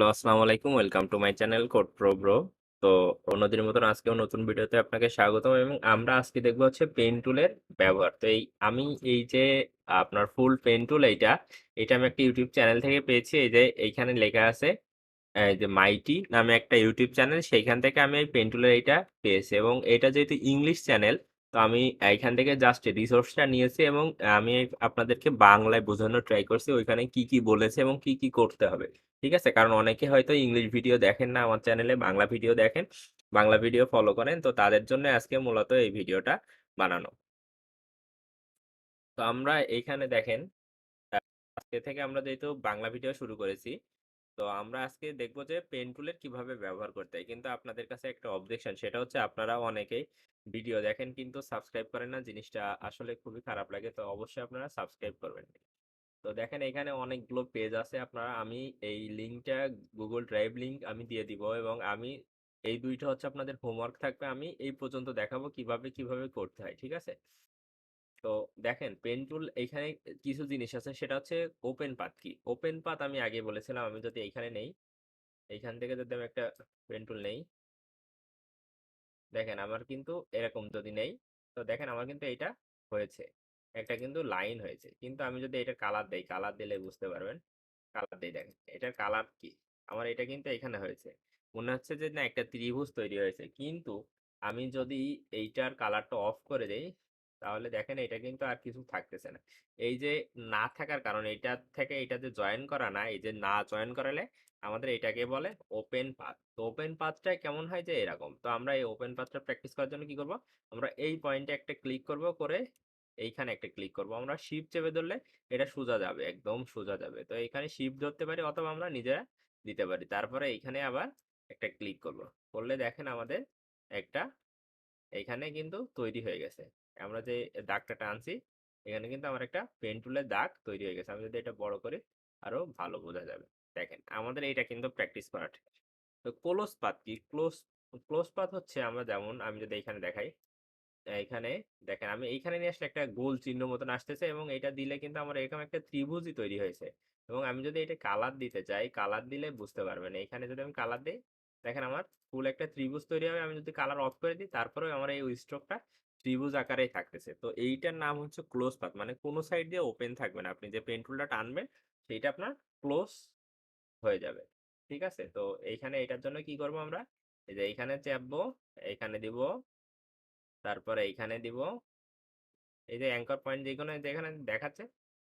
Hello, আসসালামু আলাইকুম। Welcome to my channel CodePro Bro। তো অন্যদিনের মতন আজকেও নতুন ভিডিওতে আপনাকে স্বাগতম এবং আমরা আজকে দেখবো হচ্ছে পেন টুলের ব্যবহার। তো আমি এই যে আপনার ফুল পেন টুল এটা আমি একটা ইউটিউব চ্যানেল থেকে পেয়েছি। এই যে এইখানে লেখা আছে এই যে মাইটি নামে একটা ইউটিউব চ্যানেল, সেইখান থেকে আমি এই পেন টুলের এইটা পেয়েছি এবং এটা যেহেতু ইংলিশ চ্যানেল, তো আমি এইখান থেকে জাস্ট রিসোর্সটা নিয়েছি এবং আমি আপনাদেরকে বাংলায় বোঝানোর ট্রাই করছি ওইখানে কি কি বলেছে এবং কি কি করতে হবে। ঠিক আছে, কারণ অনেকে হয়তো ইংলিশ ভিডিও দেখেন না, আমার চ্যানেলে বাংলা ভিডিও দেখেন, বাংলা ভিডিও ফলো করেন, তো তাদের জন্য আজকে মূলত এই ভিডিওটা বানানো। তো আমরা এইখানে দেখেন, আজকে থেকে আমরা যেহেতু বাংলা ভিডিও শুরু করেছি, তো আমরা আজকে দেখবো যে পেন টুলের কিভাবে ব্যবহার করতে হয়। কিন্তু আপনাদের কাছে একটা অবজেকশন, সেটা হচ্ছে আপনারা অনেকেই ভিডিও দেখেন কিন্তু সাবস্ক্রাইব করেন না, জিনিসটা আসলে খুবই খারাপ লাগে। তো অবশ্যই আপনারা সাবস্ক্রাইব করবেন। তো দেখেন এখানে অনেকগুলো পেজ আছে, আপনারা আমি এই লিঙ্কটা গুগল ড্রাইভ লিঙ্ক আমি দিয়ে দিব এবং আমি এই দুইটা হচ্ছে আপনাদের হোমওয়ার্ক থাকবে, আমি এই পর্যন্ত দেখাবো কিভাবে কিভাবে করতে হয়। ঠিক আছে, তো দেখেন পেন টুল এইখানে কিছু জিনিস আছে, সেটা হচ্ছে ওপেন পাথ। কি ওপেন পাথ আমি আগে বলেছিলাম, আমি যদি এইখানে নেই, এইখান থেকে যদি আমি একটা পেন টুল নেই, দেখেন আমার কিন্তু এরকম যদি নেই, তো দেখেন আমার কিন্তু এইটা হয়েছে, একটা কিন্তু লাইন হয়েছে। কিন্তু আমি যদি এটা কালার দেই, কালার দিলে বুঝতে পারবেন। কালার দেই, দেখেন এটার কালার কি, আমার এটা কিন্তু এখানে হয়েছে, মনে হচ্ছে যে না একটা ত্রিভুজ তৈরি হয়েছে। কিন্তু আমি যদি এইটার কালারটা অফ করে দেই, তাহলে দেখেন এটা কিন্তু আর কিছু থাকতেছে না। এই যে না থাকার কারণে এটা থেকে এটা যে জয়েন করা না, এই যে না জয়েন করালে আমাদের এটাকে বলে ওপেন পাথ। তো ওপেন পাথটা কেমন হয় যে এরকম। তো আমরা এই ওপেন পাথটা প্র্যাকটিস করার জন্য কি করব, আমরা এই পয়েন্টে একটা ক্লিক করব, করে এইখানে একটা ক্লিক করব, আমরা শিফট চেপে ধরলে এটা সোজা যাবে, একদম সোজা যাবে। তো এখানে শিফট ধরতে পারি অথবা আমরা নিজেরা দিতে পারি। তারপরে এইখানে আবার একটা ক্লিক করব, করলে দেখেন আমাদের একটা এইখানে কিন্তু তৈরি হয়ে গেছে। আমরা যে দাগটা টানছি, এখানে কিন্তু আমার একটা পেন টুলের দাগ তৈরি হয়ে গেছে। আমি যদি এটা বড় করি আরো ভালো বোঝা যাবে। দেখেন আমাদের এইটা কিন্তু প্র্যাকটিস করা ঠিক। তো ক্লোজ পাথ কি, ক্লোজ ক্লোজ পাথ হচ্ছে আমরা যেমন, আমি যদি এখানে দেখাই, এখানে দেখেন আমি এইখানে নিয়ে আসলে একটা গোল চিহ্ন মতন আসতেছে এবং এটা দিলে কিন্তু আমার এরকম একটা ত্রিভুজই তৈরি হয়েছে। এবং আমি যদি এটা কালার দিতে চাই, কালার দিলে বুঝতে পারবেন, এখানে যদি আমি কালার দিই, দেখেন আমার ফুল একটা ত্রিভুজ তৈরি হবে। আমি যদি কালার অফ করে দিই, তারপরেও আমার এই স্ট্রোকটা ত্রিভুজ আকারেই থাকতেছে। তো এইটার নাম হচ্ছে ক্লোজ পাথ, মানে কোনো সাইড দিয়ে ওপেন থাকবে না, আপনি যে পেন টুলটা টানবেন সেইটা আপনার ক্লোজ হয়ে যাবে। ঠিক আছে, তো এইখানে এটার জন্য কি করব আমরা, এই যে এইখানে চাপবো, এইখানে দিব, তারপরে এইখানে দিব, এই যে অ্যাঙ্কর পয়েন্ট যেখানে যেখানে দেখাচ্ছে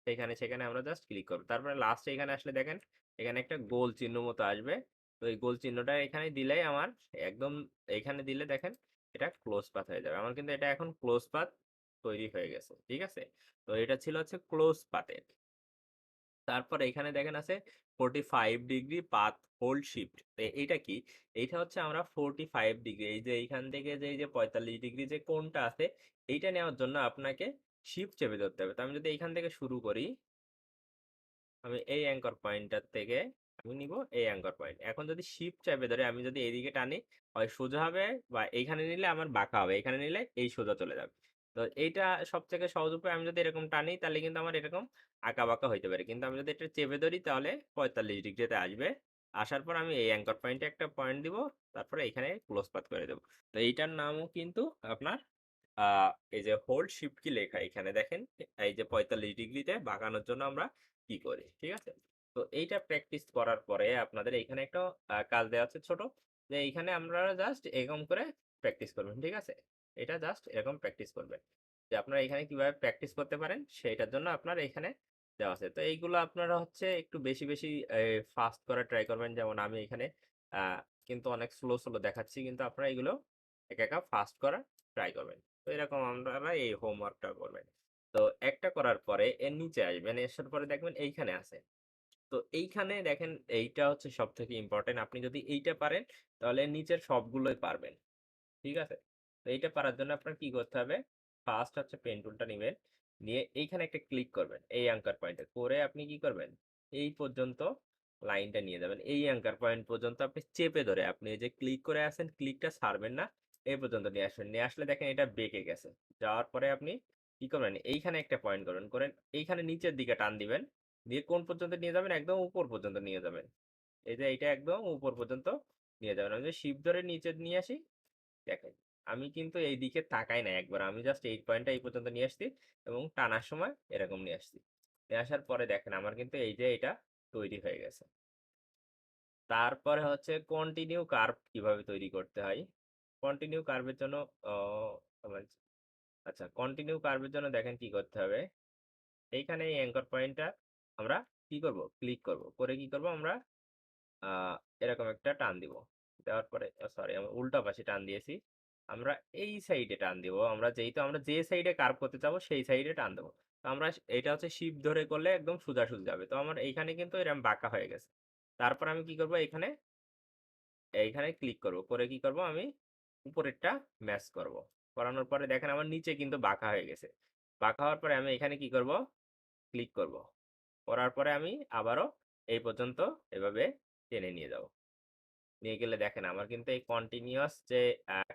সেখানে সেখানে আমরা জাস্ট ক্লিক করব। তারপরে লাস্টে এখানে আসলে দেখেন এখানে একটা গোল চিহ্ন মতো আসবে। তো এই গোল চিহ্নটা এখানে দিলেই আমার একদম, এখানে দিলে দেখেন এটা ক্লোজ পাথ হয়ে যাবে। আমার কিন্তু এটা এখন ক্লোজ পাথ তৈরি হয়ে গেছে। ঠিক আছে, তো এটা ছিল হচ্ছে ক্লোজ পাথের। তারপর এখানে দেখেন আছে 45 ডিগ্রি পাথ হোল্ড শিফট। এইটা কি, এইটা হচ্ছে আমরা 45 ডিগ্রি, এই যে এইখান থেকে যে এই যে 45 ডিগ্রি যে কোণটা আছে, এইটা নেওয়ার জন্য আপনাকে শিফট চেপে ধরতে হবে। তো আমি যদি এইখান থেকে শুরু করি, আমি এই অ্যাঙ্কর পয়েন্টটার থেকে আমি নিব এই অ্যাঙ্কর পয়েন্ট। এখন যদি শিফট চেপে ধরে আমি যদি এইদিকে টানি, হয় সোজা হবে, বা এইখানে নিলে আমার বাঁকা হবে, এখানে নিলে এই সোজা চলে যাবে। তো এইটা সব থেকে সহজ উপায়, আমি যদি এরকম টানি তাহলে কিন্তু আমার এরকম আঁকা বাঁকা হইতে পারে। কিন্তু আমি যদি এটা চেপে ধরি তাহলে 45 ডিগ্রিতে আসবে। আসার পর আমি এই অ্যাঙ্কর পয়েন্টে একটা পয়েন্ট দিব, তারপরে এখানে ক্লোজ পাথ করে দেবো। তো এইটার নামও কিন্তু আপনার এই যে হোল্ড শিফট কি লেখা এখানে দেখেন, এই যে 45 ডিগ্রিতে বাঁকানোর জন্য আমরা কি করি। ঠিক আছে, তো এইটা প্র্যাকটিস করার পরে আপনাদের এখানে একটা কাজ দেওয়া আছে ছোট, যে এইখানে আপনারা জাস্ট এরকম করে প্র্যাকটিস করবেন। ঠিক আছে, এটা জাস্ট এরকম প্র্যাকটিস করবেন, যে আপনারা এখানে কিভাবে প্র্যাকটিস করতে পারেন সেটার জন্য আপনার এখানে দেওয়া আছে। তো এইগুলো আপনারা হচ্ছে একটু বেশি বেশি ফাস্ট করা ট্রাই করবেন। যেমন আমি এখানে আহ, কিন্তু অনেক স্লো স্লো দেখাচ্ছি, কিন্তু আপনারা এগুলো একা একা ফাস্ট করা ট্রাই করবেন। তো এরকম আপনারা এই হোমওয়ার্কটা করবেন। তো একটা করার পরে এর নিচে আসবেন, আসার পরে দেখবেন এইখানে আছে। তো এইখানে দেখেন এইটা হচ্ছে সব থেকে ইম্পর্টেন্ট, আপনি যদি এইটা পারেন তাহলে নিচের সবগুলোই পারবেন। ঠিক আছে, তো এইটা পারার জন্য আপনার কি করতে হবে, ফার্স্ট হচ্ছে পেন টুলটা নেবেন, নিয়ে এইখানে একটা ক্লিক করবেন এই অ্যাঙ্কার পয়েন্টে, করে আপনি কি করবেন, এই পর্যন্ত লাইনটা নিয়ে যাবেন, এই অ্যাঙ্কার পয়েন্ট পর্যন্ত আপনি চেপে ধরে, আপনি এই যে ক্লিক করে আছেন ক্লিকটা ছাড়বেন না, এই পর্যন্ত নিয়ে আসবেন। নিয়ে আসলে দেখেন এটা বেঁকে গেছে। যাওয়ার পরে আপনি কি করবেন, এইখানে একটা পয়েন্ট করবেন, করেন এইখানে নিচের দিকে টান দিবেন, দিয়ে কোন পর্যন্ত নিয়ে যাবেন, একদম উপর পর্যন্ত নিয়ে যাবেন। এই যে এইটা একদম উপর পর্যন্ত নিয়ে যাবেন। আমি যদি শিফট ধরে নিচে নিয়ে আসি, দেখেন আমি কিন্তু এই দিকে তাকাই না একবার, আমি জাস্ট এই পয়েন্টটা এই পর্যন্ত নিয়ে আসছি এবং টানার সময় এরকম নিয়ে আসছি। নিয়ে আসার পরে দেখেন আমার কিন্তু এই যে এটা তৈরি হয়ে গেছে। তারপরে হচ্ছে কন্টিনিউ কার্ভ কিভাবে তৈরি করতে হয়। কন্টিনিউ কার্ভের জন্য আচ্ছা, কন্টিনিউ কার্ভের জন্য দেখেন কি করতে হবে। এইখানে এই অ্যাঙ্কর পয়েন্টটা আমরা কি করব, ক্লিক করব, করে কি করব আমরা এরকম একটা টান দিব। দেওয়ার পরে সরি আমি উল্টা পাশে টান দিয়েছি। আমরা এই সাইডে টান দিব। আমরা যেহেতু আমরা যে সাইডে কার্ভ করতে চাবো সেই সাইডে টান দেবো। তো আমরা এটা হচ্ছে শিফট ধরে করলে একদম সোজাসুজি যাবে। তো আমার এইখানে কিন্তু এরকম বাঁকা হয়ে গেছে। তারপর আমি কি করব, এইখানে ক্লিক করব। করে কি করব আমি উপরেরটা ম্যাচ করব। করানোর পরে দেখেন আমার নিচে কিন্তু বাঁকা হয়ে গেছে। বাঁকা হওয়ার পরে আমি এখানে কি করব, ক্লিক করব। করার পরে আমি আবারও এই পর্যন্ত এভাবে টেনে নিয়ে যাব। নিয়ে গেলে দেখেন আমার কিন্তু এই কন্টিনিউয়াস যে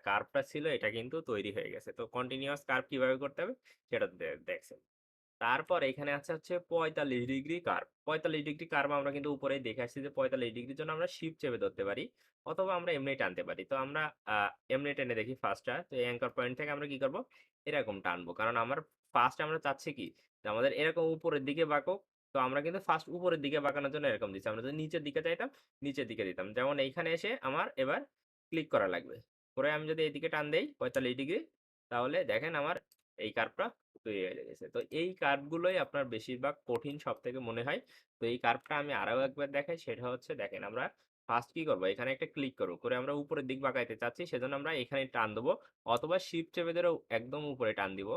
কার্ভটা ছিল এটা কিন্তু তৈরি হয়ে গেছে। তো কন্টিনিউয়াস কার্ভ কিভাবে করতে হবে সেটা দেখছেন। তারপর এখানে আছে হচ্ছে ৪৫ ডিগ্রি কার্ভ। ৪৫ ডিগ্রি কার্ভ আমরা কিন্তু উপরেই দেখে আসছি যে ৪৫ ডিগ্রির জন্য আমরা শিফট চেপে ধরতে পারি অথবা আমরা এমনি টানতে পারি। তো আমরা এমনি টেনে দেখি ফার্স্টটা। তো এই অ্যাঙ্কর পয়েন্ট থেকে আমরা কি করব, এরকম টানবো। কারণ আমার ফার্স্ট আমরা চাচ্ছি কি যে আমাদের এরকম উপরের দিকে বাঁকুক। তো আমরা কিন্তু ফার্স্ট উপরের দিকে বাঁকানোর জন্য এরকম দিচ্ছি। আমরা যদি নিচের দিকে চাইতাম নিচের দিকে দিতাম। যেমন এইখানে এসে আমার এবার ক্লিক করা লাগবে। করে আমি যদি এইদিকে টান দেই ৪৫ ডিগ্রি, তাহলে দেখেন আমার এই কার্ভটা তৈরি হয়ে গেছে। তো এই কার্ভগুলোই আপনার বেশিরভাগ কঠিন সবথেকে মনে হয়। তো এই কার্ভটা আমি আরো একবার দেখাই, সেটা হচ্ছে দেখেন আমরা ফার্স্ট কি করব, এখানে একটা ক্লিক করব, করে আমরা উপরের দিক বাঁকাইতে চাচ্ছি সেজন্য আমরা এখানে টান দেবো অথবা শিফট চেপে ধরে একদম উপরে টান দিব।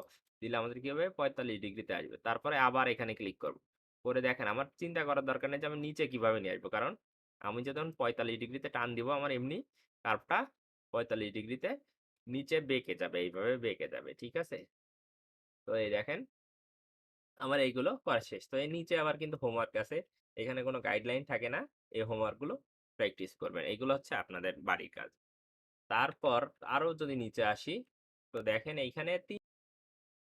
দিলে আমাদের কি হবে ৪৫ ডিগ্রিতে আসবে। তারপরে আবার এখানে ক্লিক করব, করে দেখেন আমার চিন্তা করার দরকার নেই যে আমি নিচে কিভাবে নিয়ে আসবো, কারণ আমি যখন ৪৫ ডিগ্রিতে টান দিব আমার এমনি কার্ভটা ৪৫ ডিগ্রিতে নিচে বেঁকে যাবে, এইভাবে বেঁকে যাবে, ঠিক আছে। তো এই দেখেন আমার এইগুলো করা শেষ। তো এর নিচে আবার কিন্তু হোমওয়ার্ক আছে। এখানে কোনো গাইডলাইন থাকে না। এই হোমওয়ার্ক গুলো প্র্যাকটিস করবেন। এগুলো হচ্ছে আপনাদের বাড়ির কাজ। তারপর আরো যদি নিচে আসি, তো দেখেন এইখানে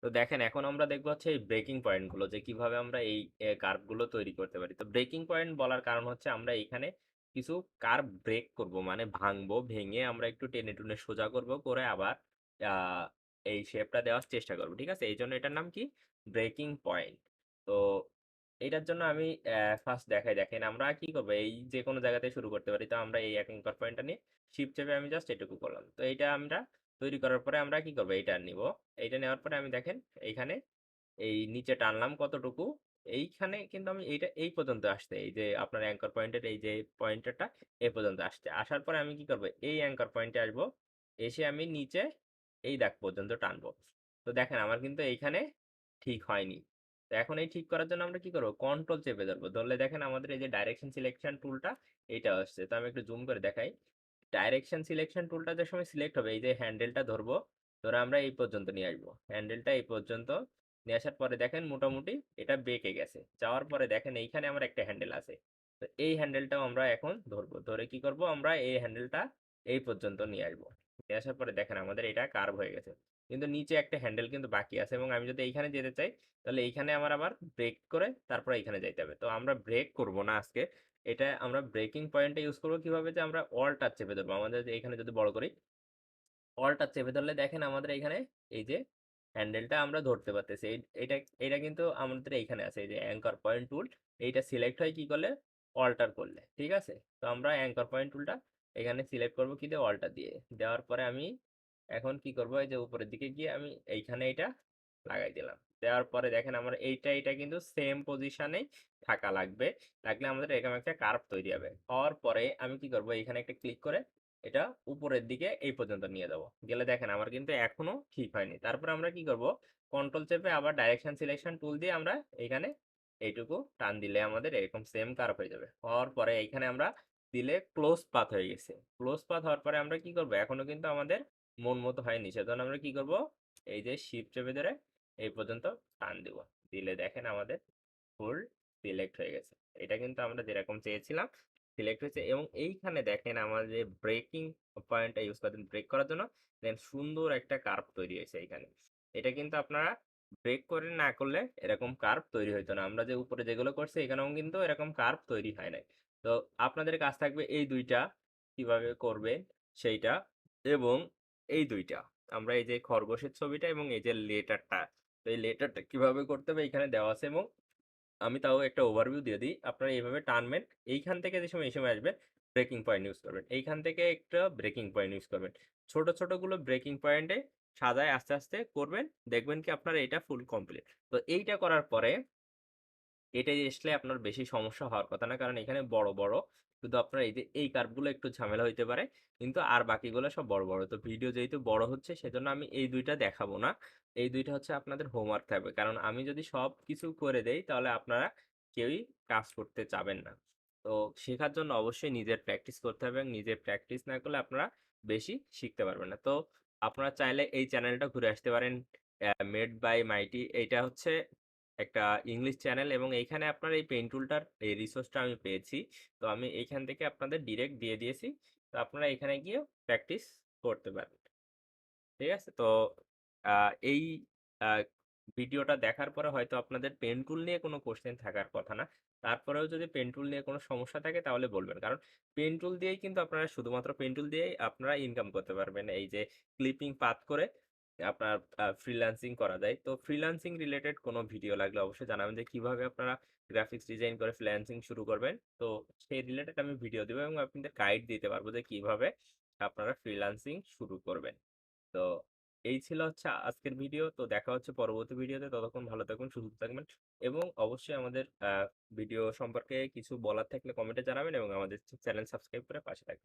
তো দেখেন এখন আমরা দেখবো হচ্ছে এই ব্রেকিং পয়েন্ট গুলো, যে কিভাবে আমরা এই কার্ভ গুলো তৈরি করতে পারি। তো ব্রেকিং পয়েন্ট বলার কারণ হচ্ছে আমরা এইখানে কিছু কার্ভ ব্রেক করব, মানে ভাঙবো, ভেঙে আমরা একটু টেনে টুনে সোজা করব, করে আবার আহ, এই শেপটা দেওয়ার চেষ্টা করব, ঠিক আছে। এই জন্য এটার নাম কি, ব্রেকিং পয়েন্ট। তো এটার জন্য আমি ফার্স্ট দেখাই, দেখেন আমরা কি করবো, এই যে কোনো জায়গাতে শুরু করতে পারি। তো আমরা এই এক অ্যাঙ্কর পয়েন্টটা নিয়ে শিফট চেপে আমি জাস্ট এটুকু করলাম। তো এইটা আমরা তৈরি করার পরে আমরা কি করবো, এইটা নিব। এইটা নেওয়ার পরে আমি দেখেন এইখানে এই নিচে টানলাম কতটুকু, এইখানে কিন্তু আমি এইটা এই পর্যন্ত আসতে, এই যে আপনার অ্যাঙ্কর পয়েন্টের এই যে পয়েন্টারটা এই পর্যন্ত আসছে। আসার পরে আমি কি করব, এই অ্যাঙ্কর পয়েন্টে আসবো, এসে আমি নিচে এই দাগ পর্যন্ত টানবো। তো দেখেন আমার কিন্তু এইখানে ঠিক হয়নি। তো এখন এই ঠিক করার জন্য আমরা কি করবো, কন্ট্রোল চেপে ধরবো, ধরলে দেখেন আমাদের এই যে ডাইরেকশন সিলেকশন টুলটা এইটা আসছে। তো আমি একটু জুম করে দেখাই। ডাইরেকশন সিলেকশন টুলটা যে সময় সিলেক্ট হবে, এই যে হ্যান্ডেলটা ধরবো, ধরে আমরা এই পর্যন্ত নিয়ে আসবো, হ্যান্ডেলটা এই পর্যন্ত নিয়ে আসার পরে দেখেন মোটামুটি এটা বেঁকে গেছে। যাওয়ার পরে দেখেন এইখানে আমার একটা হ্যান্ডেল আছে। তো এই হ্যান্ডেলটাও আমরা এখন ধরবো, ধরে কি করব, আমরা এই হ্যান্ডেলটা এই পর্যন্ত নিয়ে আসবো। নিয়ে আসার পরে দেখেন আমাদের এটা কার্ভ হয়ে গেছে, কিন্তু নিচে একটা হ্যান্ডেল কিন্তু বাকি আছে এবং আমি যদি এইখানে যেতে চাই তাহলে এইখানে আমার আবার ব্রেক করে তারপর এইখানে যাইতে হবে। তো আমরা ব্রেক করব না আজকে, এটা আমরা ব্রেকিং পয়েন্টে ইউজ করবো কিভাবে, যে আমরা অল টাচ চেপে ধরবো। আমাদের এখানে যদি বড় করি, অলটা চেপে ধরলে দেখেন আমাদের এখানে এই যে হ্যান্ডেলটা আমরা ধরতে পারতেছি। এটা এটা কিন্তু আমাদের এইখানে আছে, এই যে অ্যাঙ্কর পয়েন্ট টুল, এইটা সিলেক্ট হয় কি করলে, অল্টার করলে, ঠিক আছে। তো আমরা অ্যাঙ্কর পয়েন্ট টুলটা এখানে সিলেক্ট করব কি দিয়ে, অল্টার দিয়ে। দেওয়ার পরে আমি এখন কি করব, এই যে উপরের দিকে গিয়ে আমি এইখানে এটা লাগাই দিলাম। দেওয়ার পরে দেখেন আমার এটা কিন্তু সেম পজিশনে থাকা লাগবে, লাগলে আমাদের এরকম একটা কার্ভ তৈরি হবে। হওয়ার পরে আমি কি করব, এখানে একটা ক্লিক করে এটা উপরের দিকে এই পর্যন্ত নিয়ে যাবো। গেলে দেখেন আমার কিন্তু এখনো ঠিক হয়নি। তারপর আমরা কি করব, কন্ট্রোল চেপে আবার ডাইরেকশন সিলেকশন টুল দিয়ে আমরা এখানে এইটুকু টান দিলে আমাদের এরকম সেম কার্ভ হয়ে যাবে। হওয়ার পরে এখানে আমরা দিলে ক্লোজ পাথ হয়ে গেছে। ক্লোজ পাথ হওয়ার পরে আমরা কি করব, এখনো কিন্তু আমাদের মন মতো হয়নি, সেজন্য আমরা কি করব, এই যে শিফট চেপে ধরে এই পর্যন্ত টান দিব। দিলে দেখেন আমাদের ফুল সিলেক্ট হয়ে গেছে। এটা কিন্তু আমরা যেরকম চেয়েছিলাম সিলেক্ট হয়েছে। এবং এইখানে দেখেন আমাদের যে ব্রেকিং পয়েন্টটা ইউজ করতেন ব্রেক করার জন্য, দেন সুন্দর একটা কার্ভ তৈরি হয়েছে এইখানে। এটা কিন্তু আপনারা ব্রেক করে না করলে এরকম কার্ভ তৈরি হতো না। আমরা যে উপরে যেগুলো করছি এখানেও কিন্তু এরকম কার্ভ তৈরি হয় নাই। তো আপনাদের কাজ থাকবে এই ২ টা কিভাবে করবেন সেইটা এবং এই ২ টা। আমরা এই যে খরগোশের ছবিটা এবং এই যে লেটারটা, তো এই লেটারটা কিভাবে করতে হবে এখানে দেওয়া আছে এবং আমি তাও একটা ওভারভিউ দিয়ে দিই। আপনারা এভাবে টানবেন। এইখান থেকে যে সময় এই সময় আসবে ব্রেকিং পয়েন্ট ইউজ করবেন। এইখান থেকে একটা ব্রেকিং পয়েন্ট ইউজ করবেন। ছোট, ছোট গুলো ব্রেকিং পয়েন্টে সাজায় আস্তে, আস্তে করবেন। দেখবেন কি আপনার এটা ফুল কমপ্লিট। তো এইটা করার পরে এটাই আসলে আপনার বেশি সমস্যা হওয়ার কথা না। কারণ এখানে বড়, বড় শুধু আপনার এই যে এই কার্ভগুলো একটু ঝামেলা হইতে পারে। কিন্তু আর বাকিগুলো সব বড়, বড়। তো ভিডিও যেহেতু বড় হচ্ছে সেজন্য আমি এই ২ টা দেখাবো না। এই ২ টা হচ্ছে আপনাদের হোমওয়ার্ক থাকবে। কারণ আমি যদি সবকিছু করে দেই তাহলে আপনারা কেউই কাজ করতে চাবেন না। তো শেখার জন্য অবশ্যই নিজের প্র্যাকটিস করতে হবে এবং নিজের প্র্যাকটিস না করলে আপনারা বেশি শিখতে পারবেন না। তো আপনারা চাইলে এই চ্যানেলটা ঘুরে আসতে পারেন। মেড বাই মাইটি এইটা হচ্ছে একটা ইংলিশ চ্যানেল এবং এইখানে আপনার এই পেন টুলটার এই রিসোর্সটা আমি পেয়েছি। তো আমি এইখান থেকে আপনাদের ডিরেক্ট দিয়ে দিয়েছি। তো আপনারা এখানে গিয়ে প্র্যাকটিস করতে পারেন। ঠিক আছে? তো এই আ ভিডিওটা দেখার পরে হয়তো আপনাদের পেন টুল নিয়ে কোনো কোয়েশ্চেন থাকার কথা না। তারপরেও যদি পেন টুল নিয়ে কোনো সমস্যা থাকে তাহলে বলবেন। কারণ পেন টুল দিয়েই কিন্তু আপনারা শুধুমাত্র পেন টুল দিয়েই আপনারা ইনকাম করতে পারবেন। এই যে ক্লিপিং পাথ করে আপনার ফ্রিল্যান্সিং করা যায়। তো ফ্রিল্যান্সিং রিলেটেড কোনো ভিডিও লাগলে অবশ্যই জানাবেন যে কিভাবে আপনারা গ্রাফিক্স ডিজাইন করে ফ্রিল্যান্সিং শুরু করবেন। তো সেই রিলেটেড আমি ভিডিও দিব এবং আপনাদের গাইড দিতে পারবো যে কিভাবে আপনারা ফ্রিল্যান্সিং শুরু করবেন। তো এই ছিল হচ্ছে আজকের ভিডিও। তো দেখা হচ্ছে পরবর্তী ভিডিওতে। ততক্ষণ ভালো থাকবেন, সুস্থ থাকবেন এবং অবশ্যই আমাদের ভিডিও সম্পর্কে কিছু বলার থাকলে কমেন্টে জানাবেন এবং আমাদের চ্যানেল সাবস্ক্রাইব করে পাশে থাকবেন।